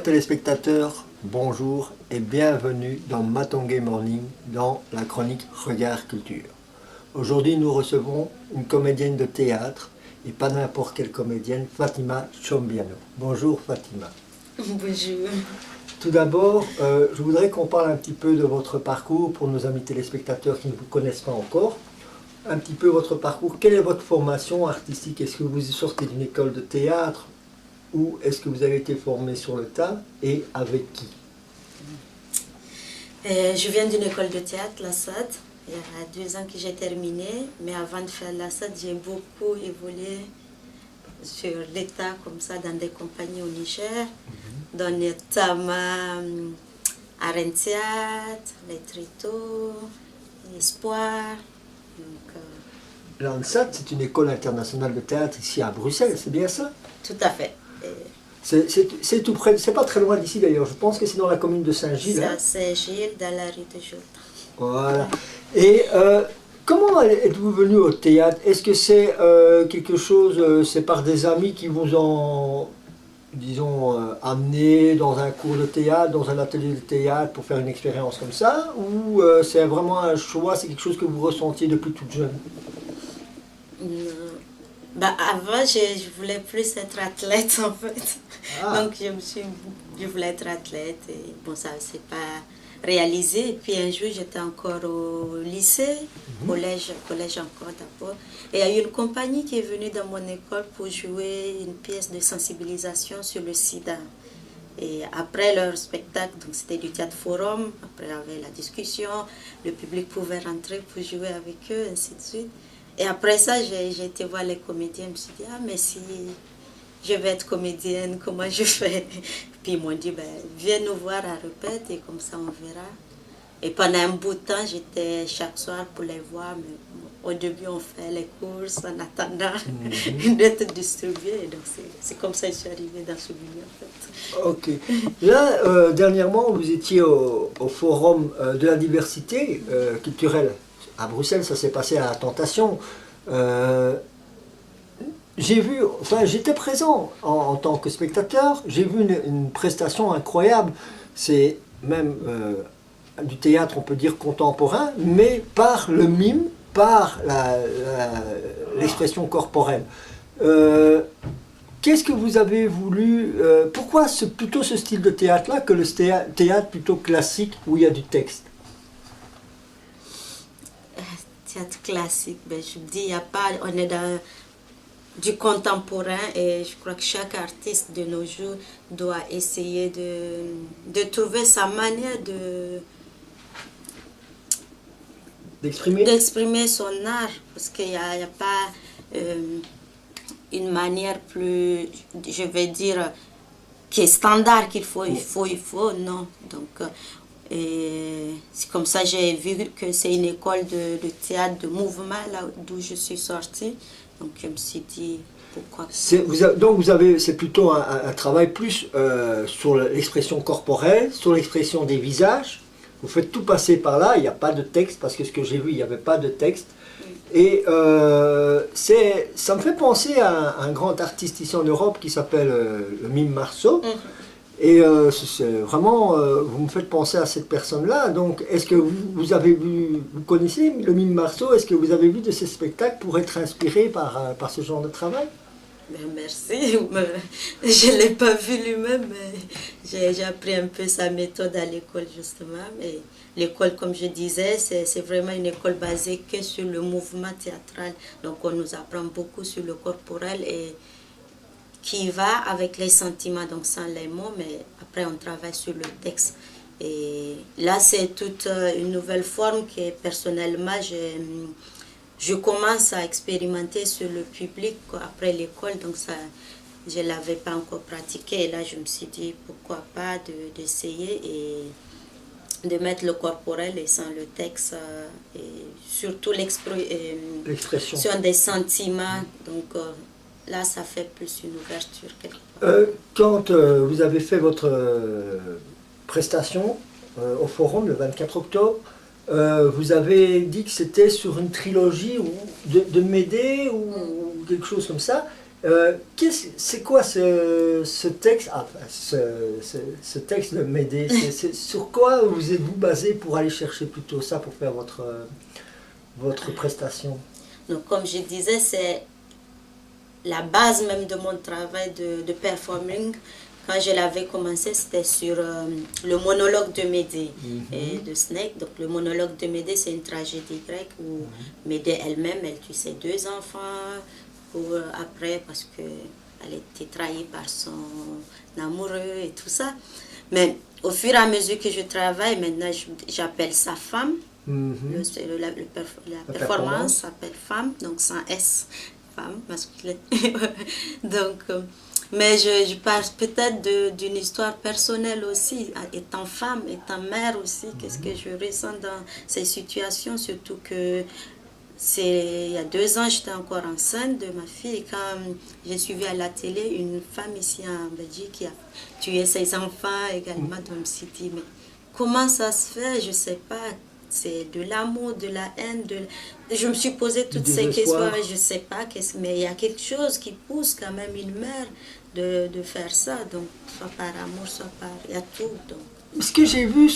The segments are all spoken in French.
Chers téléspectateurs, bonjour et bienvenue dans Matongué Morning dans la chronique Regard Culture. Aujourd'hui nous recevons une comédienne de théâtre et pas n'importe quelle comédienne, Fatima Chombiano. Bonjour Fatima. Bonjour. Tout d'abord, je voudrais qu'on parle un petit peu de votre parcours pour nos amis téléspectateurs qui ne vous connaissent pas encore. Un petit peu votre parcours. Quelle est votre formation artistique? Est-ce que vous sortez d'une école de théâtre ou est-ce que vous avez été formé sur le tas et avec qui? Je viens d'une école de théâtre, la SAD. Il y a 2 ans que j'ai terminé, mais avant de faire la SAD, j'ai beaucoup évolué sur l'État, comme ça, dans des compagnies au Niger, dans notamment Arène Théâtre, Les Tréteaux, Espoir. L'ANSAT, c'est une école internationale de théâtre ici à Bruxelles, c'est bien ça? Tout à fait. C'est tout près, c'est pas très loin d'ici d'ailleurs, je pense que c'est dans la commune de Saint-Gilles. C'est Hein? à Saint-Gilles, dans la rue de Jourdain. Voilà. Et comment êtes-vous venu au théâtre? Est-ce que c'est quelque chose, c'est par des amis qui vous ont, disons, amené dans un cours de théâtre, dans un atelier de théâtre pour faire une expérience comme ça? Ou c'est vraiment un choix, c'est quelque chose que vous ressentiez depuis toute jeune? Bah, avant, je voulais plus être athlète en fait. Ah. Donc je voulais être athlète et bon, ça ne s'est pas réalisé. Et puis un jour, j'étais encore au lycée, collège encore d'abord. Et il y a eu une compagnie qui est venue dans mon école pour jouer une pièce de sensibilisation sur le sida. Et après leur spectacle, donc c'était du théâtre forum, après il y avait la discussion, le public pouvait rentrer pour jouer avec eux, ainsi de suite. Et après ça, j'ai été voir les comédiens, je me suis dit, ah mais si je vais être comédienne, comment je fais? Puis ils m'ont dit, ben, viens nous voir à répète et comme ça on verra. Et pendant un bout de temps, j'étais chaque soir pour les voir, mais au début on fait les courses en attendant d'être distribués. Donc c'est comme ça que je suis arrivée dans ce milieu en fait. Ok. Là, dernièrement, vous étiez au forum de la diversité culturelle à Bruxelles, ça s'est passé à la Tentation. J'ai vu, enfin j'étais présent en tant que spectateur, j'ai vu une prestation incroyable. C'est même du théâtre, on peut dire contemporain, mais par le mime, par l'expression corporelle. Qu'est-ce que vous avez voulu, pourquoi plutôt ce style de théâtre-là que le théâtre plutôt classique où il y a du texte? Théâtre classique, ben, je dis, y a pas, on est dans du contemporain et je crois que chaque artiste de nos jours doit essayer de trouver sa manière d'exprimer son art, parce qu'il n'y a pas une manière plus, je vais dire, qui est standard, qu'il faut, il faut, non. Donc, et c'est comme ça j'ai vu que c'est une école de théâtre, de mouvement, là d'où je suis sortie. Donc je me suis dit, pourquoi pas. Donc c'est plutôt un travail plus sur l'expression corporelle, sur l'expression des visages. Vous faites tout passer par là, il n'y a pas de texte, parce que ce que j'ai vu, il n'y avait pas de texte. Et ça me fait penser à un grand artiste ici en Europe qui s'appelle le Mime Marceau. Et c'est vraiment, vous me faites penser à cette personne-là. Donc, est-ce que vous avez vu, vous connaissez le Mime Marceau? Est-ce que vous avez vu de ces spectacles pour être inspiré par ce genre de travail? Ben, merci. Je ne l'ai pas vu lui-même, mais j'ai appris un peu sa méthode à l'école, justement. Mais l'école, comme je disais, c'est vraiment une école basée que sur le mouvement théâtral. Donc, on nous apprend beaucoup sur le corporel et qui va avec les sentiments, donc sans les mots, mais après on travaille sur le texte. Et là, c'est toute une nouvelle forme que personnellement, je commence à expérimenter sur le public après l'école, donc ça, je ne l'avais pas encore pratiqué. Et là, je me suis dit, pourquoi pas d'essayer et de mettre le corporel et sans le texte, et surtout l'expression des sentiments. Donc, là, ça fait plus une ouverture quelque part. Quand vous avez fait votre prestation au Forum le 24 octobre, vous avez dit que c'était sur une trilogie de Médée ou quelque chose comme ça. C'est quoi ce texte, ce texte de Médée? Sur quoi vous êtes-vous basé pour aller chercher plutôt ça, pour faire votre prestation? Donc, comme je disais, c'est la base même de mon travail de performing. Quand je l'avais commencé, c'était sur le monologue de Médée et de Snake. Donc, le monologue de Médée, c'est une tragédie grecque où Médée elle-même, elle tue ses 2 enfants après parce qu'elle était trahie par son amoureux et tout ça. Mais au fur et à mesure que je travaille, maintenant, j'appelle ça femme. La performance s'appelle femme, donc sans S, femme, masculine. Donc, mais je parle peut-être d'une histoire personnelle aussi, étant femme, étant mère aussi, qu'est-ce que je ressens dans ces situations, surtout que il y a 2 ans, j'étais encore enceinte de ma fille, et quand j'ai suivi à la télé une femme ici en Belgique qui a tué ses enfants également, donc je me suis dit, mais comment ça se fait, je ne sais pas. C'est de l'amour, de la haine. Je me suis posé toutes ces questions, je ne sais pas, mais il y a quelque chose qui pousse quand même une mère de faire ça. Donc, soit par amour, soit par... Il y a tout. Donc. Ce que j'ai vu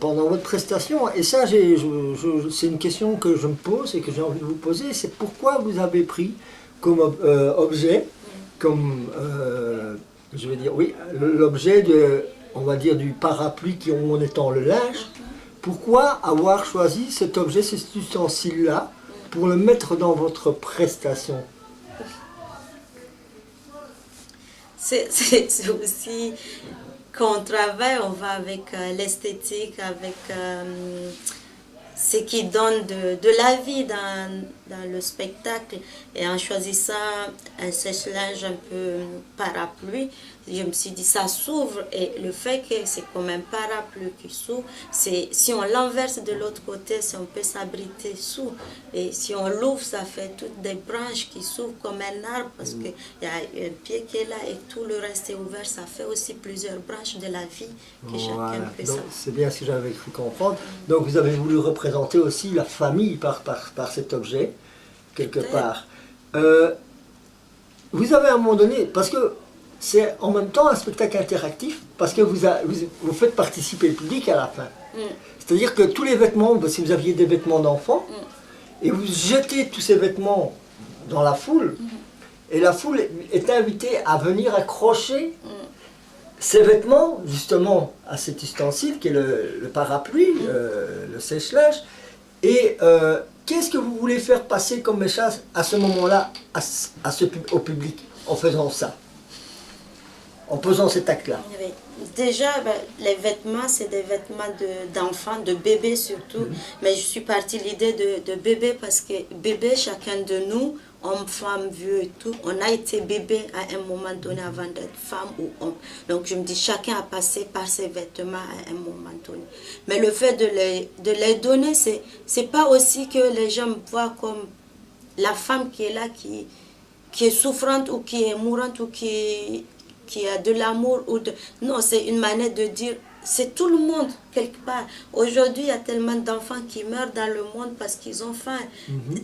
pendant votre prestation, et ça, c'est une question que je me pose et que j'ai envie de vous poser, c'est pourquoi vous avez pris comme objet, comme, je vais dire, oui, l'objet on va dire, du parapluie qui en étant le linge. Pourquoi avoir choisi cet objet, cet ustensile-là, pour le mettre dans votre prestation? C'est aussi, quand on travaille, on va avec l'esthétique, avec ce qui donne de la vie dans le spectacle. Et en choisissant un sèche-linge un peu parapluie, je me suis dit ça s'ouvre, et le fait que c'est comme un parapluie qui s'ouvre, si on l'enverse de l'autre côté, on peut s'abriter sous, et si on l'ouvre, ça fait toutes des branches qui s'ouvrent comme un arbre, parce qu'il y a un pied qui est là et tout le reste est ouvert, ça fait aussi plusieurs branches de la vie que chacun peut savoir. C'est bien ce que j'avais cru comprendre. Donc vous avez voulu représenter aussi la famille par cet objet, quelque part. Vous avez à un moment donné, parce que c'est en même temps un spectacle interactif, parce que vous faites participer le public à la fin. C'est-à-dire que tous les vêtements, si vous aviez des vêtements d'enfants, et vous jetez tous ces vêtements dans la foule, et la foule est invitée à venir accrocher ces vêtements, justement, à cet ustensile qui est le parapluie, le sèche-linge. Et qu'est-ce que vous voulez faire passer comme message à ce moment-là au public en faisant ça, en posant cet acte-là? Oui. Déjà, les vêtements, c'est des vêtements d'enfants, de bébés surtout. Mais je suis partie de l'idée de bébé parce que bébé, chacun de nous, homme, femme, vieux et tout, on a été bébé à un moment donné avant d'être femme ou homme. Donc je me dis, chacun a passé par ses vêtements à un moment donné. Mais le fait de les donner, c'est pas aussi que les gens me voient comme la femme qui est là, qui est souffrante ou qui est mourante ou qui a de l'amour. Non, c'est une manière de dire, c'est tout le monde, quelque part. Aujourd'hui, il y a tellement d'enfants qui meurent dans le monde parce qu'ils ont faim.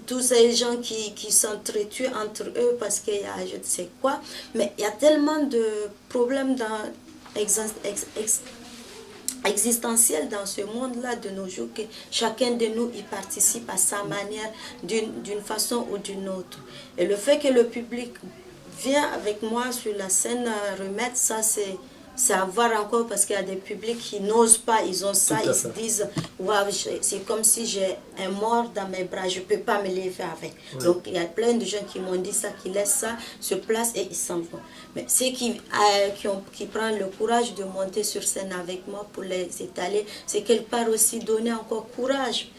Tous ces gens qui s'entretuent entre eux parce qu'il y a je ne sais quoi. Mais il y a tellement de problèmes existentiels dans ce monde-là de nos jours que chacun de nous y participe à sa manière, d'une façon ou d'une autre. Et le fait que le public vient avec moi sur la scène remettre ça, c'est à voir encore parce qu'il y a des publics qui n'osent pas, ils ont ça, ils se disent waouh, c'est comme si j'ai un mort dans mes bras, je ne peux pas me lever avec. Donc il y a plein de gens qui m'ont dit ça, qui laissent ça sur place et ils s'en vont. Mais ceux qui prennent le courage de monter sur scène avec moi pour les étaler, c'est quelque part aussi donner encore courage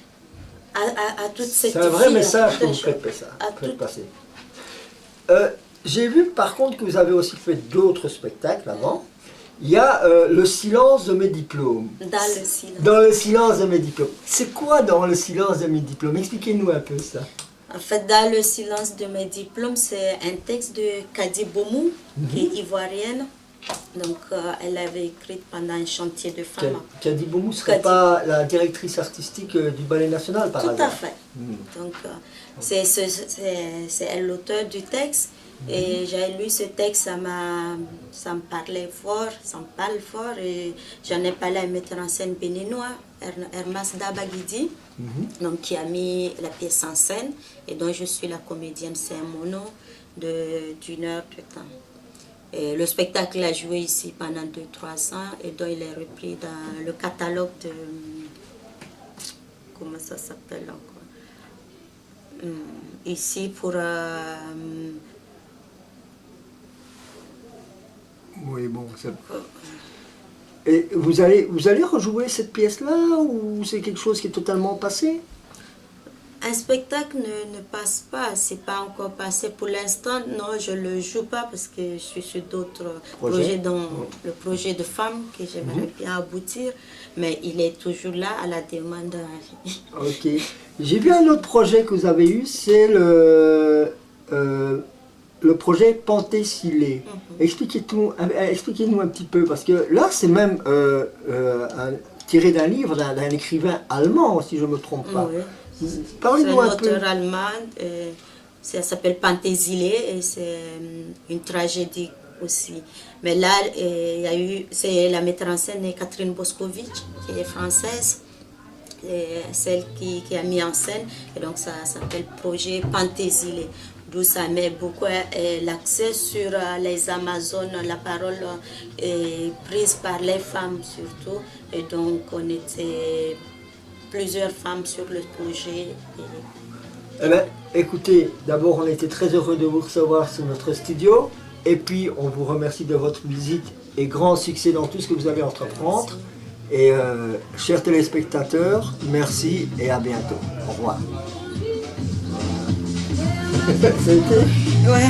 à toute cette vie. C'est un vrai message que vous faites passer. J'ai vu par contre que vous avez aussi fait d'autres spectacles avant. Il y a le silence de mes diplômes. Dans le silence de mes diplômes. C'est quoi dans le silence de mes diplômes? Expliquez-nous un peu ça. En fait, dans le silence de mes diplômes, c'est un texte de Kadi Boumou, qui est ivoirienne. Donc, elle avait écrit pendant un chantier de femmes. Kadi Boumou ne serait pas la directrice artistique du Ballet National, par hasard? Tout à fait. Donc, c'est elle l'auteur du texte. Et j'ai lu ce texte, ça me parlait fort, ça me parle fort. Et j'en ai parlé à un metteur en scène béninois, Hermas Dabagidi, donc, qui a mis la pièce en scène et dont je suis la comédienne. C'est un mono d'une heure de temps. Et le spectacle a joué ici pendant 2-3 ans et dont il est repris dans le catalogue de... Comment ça s'appelle encore? Ici pour... Oui, bon, et vous allez rejouer cette pièce-là ou c'est quelque chose qui est totalement passé? Un spectacle ne passe pas, c'est pas encore passé pour l'instant. Non, je le joue pas parce que je suis sur d'autres projets, dont le projet de femme que j'aimerais bien aboutir, mais il est toujours là à la demande. Ok. J'ai vu un autre projet que vous avez eu, c'est le projet Pentésilé. Expliquez-nous un petit peu, parce que là c'est même tiré d'un livre d'un écrivain allemand, si je ne me trompe pas. Oui. Parlez-nous un peu. C'est un auteur allemand, ça s'appelle Pentésilé et c'est une tragédie aussi. Mais là, c'est la metteur en scène Catherine Boscovitch, qui est française, et celle qui a mis en scène, et donc ça s'appelle Projet Pentésilé. D'où ça met beaucoup l'accès sur les Amazones, la parole est prise par les femmes surtout, et donc on était plusieurs femmes sur le projet. Eh bien, écoutez, d'abord on était très heureux de vous recevoir sur notre studio, et puis on vous remercie de votre visite et grand succès dans tout ce que vous allez entreprendre. Et chers téléspectateurs, merci et à bientôt. Au revoir. Ouais.